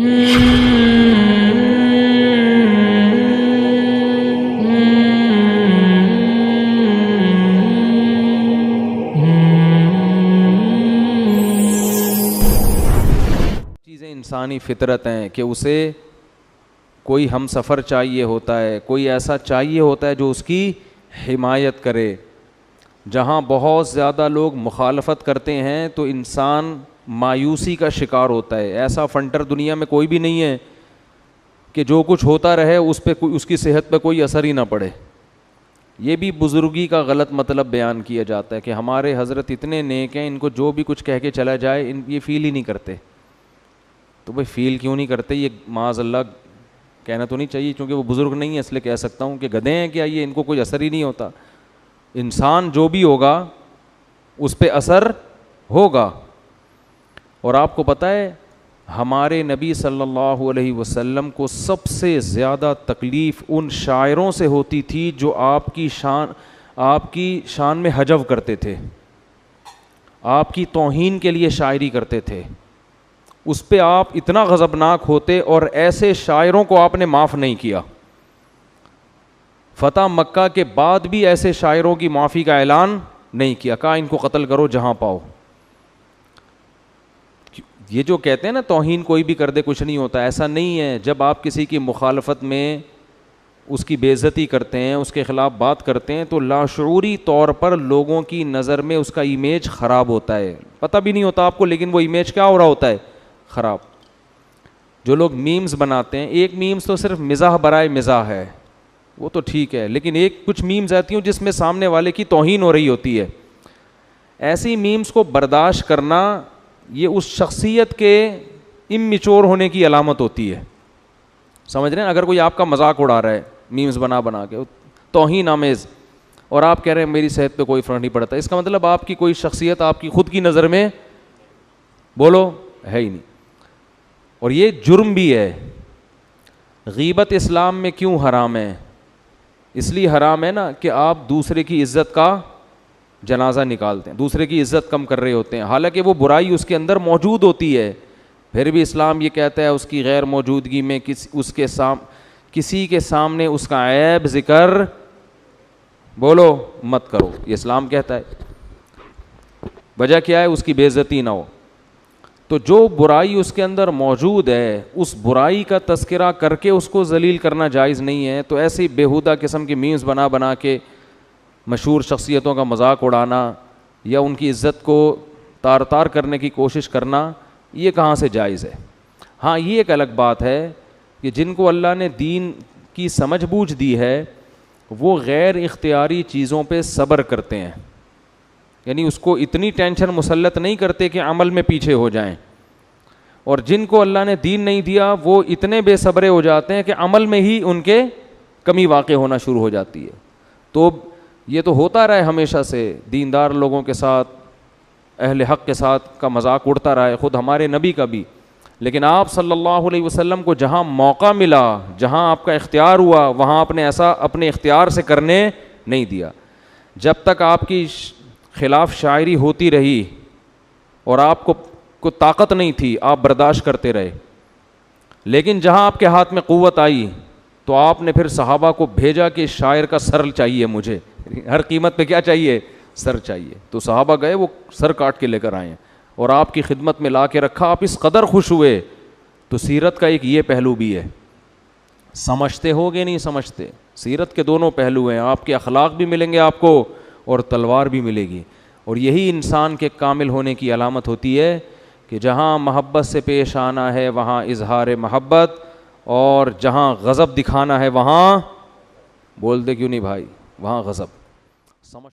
چیزیں انسانی فطرت ہیں کہ اسے کوئی ہم سفر چاہیے ہوتا ہے، کوئی ایسا چاہیے ہوتا ہے جو اس کی حمایت کرے. جہاں بہت زیادہ لوگ مخالفت کرتے ہیں تو انسان مایوسی کا شکار ہوتا ہے. ایسا فنٹر دنیا میں کوئی بھی نہیں ہے کہ جو کچھ ہوتا رہے اس کی صحت پہ کوئی اثر ہی نہ پڑے. یہ بھی بزرگی کا غلط مطلب بیان کیا جاتا ہے کہ ہمارے حضرت اتنے نیک ہیں، ان کو جو بھی کچھ کہہ کے چلا جائے یہ فیل ہی نہیں کرتے. تو بھائی فیل کیوں نہیں کرتے؟ یہ معاذ اللہ کہنا تو نہیں چاہیے کیونکہ وہ بزرگ نہیں ہے اس لیے کہہ سکتا ہوں کہ گدھے ہیں کیا یہ، ان کو کوئی اثر ہی نہیں ہوتا. انسان جو بھی ہوگا اس پہ اثر ہوگا. اور آپ کو پتہ ہے ہمارے نبی صلی اللہ علیہ وسلم کو سب سے زیادہ تکلیف ان شاعروں سے ہوتی تھی جو آپ کی شان میں حجو کرتے تھے، آپ کی توہین کے لیے شاعری کرتے تھے. اس پہ آپ اتنا غضبناک ہوتے اور ایسے شاعروں کو آپ نے معاف نہیں کیا. فتح مکہ کے بعد بھی ایسے شاعروں کی معافی کا اعلان نہیں کیا، کہا ان کو قتل کرو جہاں پاؤ. یہ جو کہتے ہیں نا توہین کوئی بھی کر دے کچھ نہیں ہوتا، ایسا نہیں ہے. جب آپ کسی کی مخالفت میں اس کی بے عزتی کرتے ہیں، اس کے خلاف بات کرتے ہیں تو لاشعوری طور پر لوگوں کی نظر میں اس کا امیج خراب ہوتا ہے. پتہ بھی نہیں ہوتا آپ کو لیکن وہ امیج کیا ہو رہا ہوتا ہے؟ خراب. جو لوگ میمز بناتے ہیں، ایک میمز تو صرف مزاح برائے مزاح ہے، وہ تو ٹھیک ہے، لیکن کچھ میمز آتی ہیں جس میں سامنے والے کی توہین ہو رہی ہوتی ہے. ایسی میمز کو برداشت کرنا یہ اس شخصیت کے اممیچور ہونے کی علامت ہوتی ہے. سمجھ رہے ہیں؟ اگر کوئی آپ کا مذاق اڑا رہا ہے میمز بنا کے توہین آمیز، اور آپ کہہ رہے ہیں میری صحت پہ کوئی فرق نہیں پڑتا، اس کا مطلب آپ کی کوئی شخصیت آپ کی خود کی نظر میں بولو ہے ہی نہیں. اور یہ جرم بھی ہے. غیبت اسلام میں کیوں حرام ہے؟ اس لیے حرام ہے نا کہ آپ دوسرے کی عزت کا جنازہ نکالتے ہیں، دوسرے کی عزت کم کر رہے ہوتے ہیں، حالانکہ وہ برائی اس کے اندر موجود ہوتی ہے. پھر بھی اسلام یہ کہتا ہے اس کی غیر موجودگی میں کسی کے سامنے اس کا عیب ذکر بولو مت کرو. یہ اسلام کہتا ہے. وجہ کیا ہے؟ اس کی بے عزتی نہ ہو. تو جو برائی اس کے اندر موجود ہے اس برائی کا تذکرہ کر کے اس کو ذلیل کرنا جائز نہیں ہے. تو ایسی بیہودہ قسم کی میمز بنا کے مشہور شخصیتوں کا مذاق اڑانا یا ان کی عزت کو تار کرنے کی کوشش کرنا یہ کہاں سے جائز ہے؟ ہاں یہ ایک الگ بات ہے کہ جن کو اللہ نے دین کی سمجھ بوجھ دی ہے وہ غیر اختیاری چیزوں پہ صبر کرتے ہیں، یعنی اس کو اتنی ٹینشن مسلط نہیں کرتے کہ عمل میں پیچھے ہو جائیں. اور جن کو اللہ نے دین نہیں دیا وہ اتنے بے صبرے ہو جاتے ہیں کہ عمل میں ہی ان کے کمی واقع ہونا شروع ہو جاتی ہے. تو یہ تو ہوتا رہے ہمیشہ سے، دیندار لوگوں کے ساتھ اہل حق کے ساتھ کا مذاق اڑتا رہا ہے، خود ہمارے نبی کا بھی. لیکن آپ صلی اللہ علیہ وسلم کو جہاں موقع ملا، جہاں آپ کا اختیار ہوا، وہاں آپ نے ایسا اپنے اختیار سے کرنے نہیں دیا. جب تک آپ کی خلاف شاعری ہوتی رہی اور آپ کو طاقت نہیں تھی آپ برداشت کرتے رہے. لیکن جہاں آپ کے ہاتھ میں قوت آئی تو آپ نے پھر صحابہ کو بھیجا کہ شاعر کا سر چاہیے مجھے، ہر قیمت پہ کیا چاہیے؟ سر چاہیے. تو صحابہ گئے وہ سر کاٹ کے لے کر آئے اور آپ کی خدمت میں لا کے رکھا. آپ اس قدر خوش ہوئے. تو سیرت کا ایک یہ پہلو بھی ہے. سمجھتے ہو گے نہیں سمجھتے؟ سیرت کے دونوں پہلو ہیں. آپ کے اخلاق بھی ملیں گے آپ کو اور تلوار بھی ملے گی. اور یہی انسان کے کامل ہونے کی علامت ہوتی ہے کہ جہاں محبت سے پیش آنا ہے وہاں اظہار محبت، اور جہاں غضب دکھانا ہے وہاں بول دے کیوں نہیں بھائی، وہاں غضب.